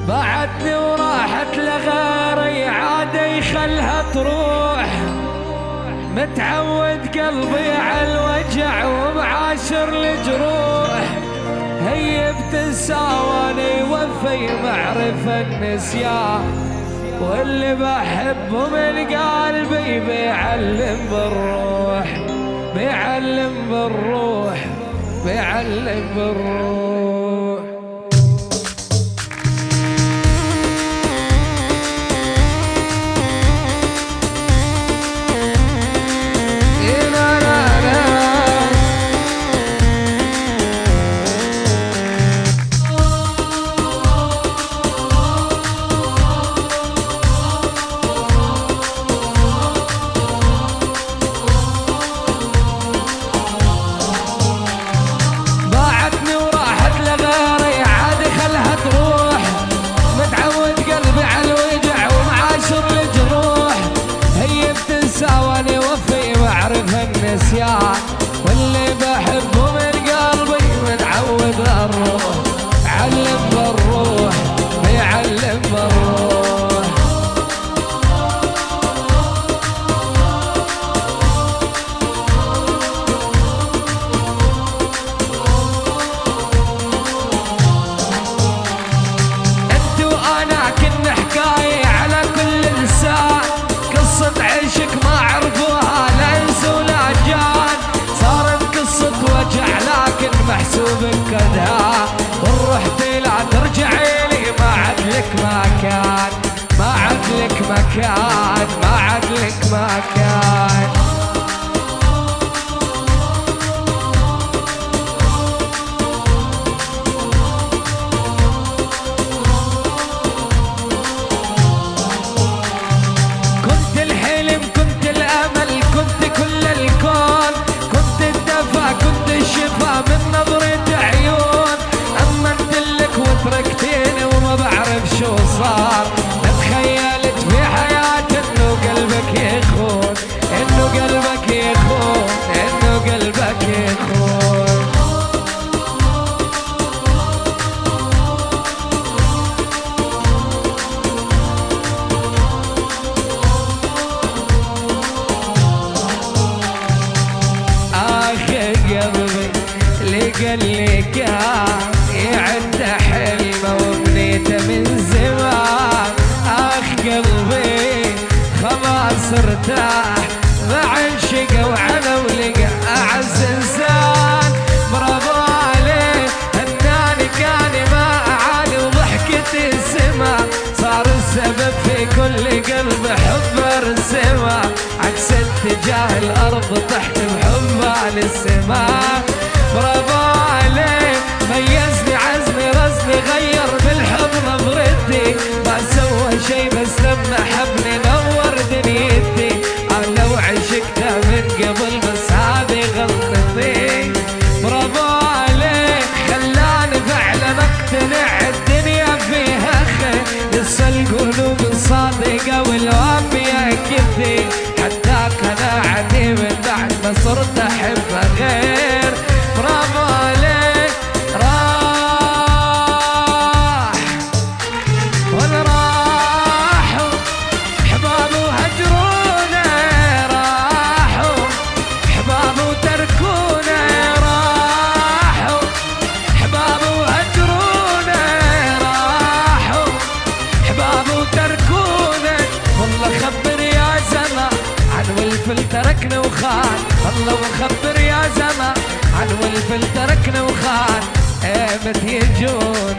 بعدني وراحت لغيري عاد يخلها تروح. متعود قلبي على الوجع ومعاشر الجروح. هي بتساواني وفي معرفة النسيان، واللي بحبه من قلبي بيعلم بالروح، بيعلم بالروح، بيعلم بالروح. واللي بحبه من قلبي متعود الروح، علم بالروح، بيعلم بالروح. انت وانا كنا حكاية على كل انسان، قصة عشق ما عرفوها لا انس ولا جان. صار بقصة وجع لكن محسوب كذا، ورحت لا ترجعي لي ما عدلك مكان، ما عدلك مكان، ما عدلك مكان. كنت الحلم كنت الامل كنت كل الكون، كنت الدفا كنت الشفا من نظرة عيون. امنتلك وتركتيني وما بعرف شو صار. تخيلت في حياتي انه قلبك يخون، انه قلبك يخون، انه قلبك يخون. قال لي كان يعد حلمه وبنيته من زمان. قلبي خلاص ارتاح مع الشقا وعلى ولقى اعز انسان. برافو عليه هناني كان ما اعاني وضحكتي السما. صار السبب في كل قلب حب ارسمه، عكس اتجاه الارض طحت بحبه للسماء. برافو عليه ميزني عزمي رزني غير بالحب نظرتي. ما سوى شي بس لما حبني نور دنيتي. انا لو عشقته من قبل بس هذه غلطتي. برافو عليه خلاني فعلا اقتنع الدنيا فيها خير. لسه القلوب الصادقة والوافية كثير، حتى قناعتي من بعد ما صرت احبه غير. برافو عليك راح ولا راحوا حبابه وهجرونا، راحوا حبابه وتركونا، راحوا حبابه وهجرونا، راحوا حبابه وتركونا. والله خبر يا زمان عن والفل تركنا وخان. والله وخبر يا زمان عن والفل تركنا وخان. ايمت يجون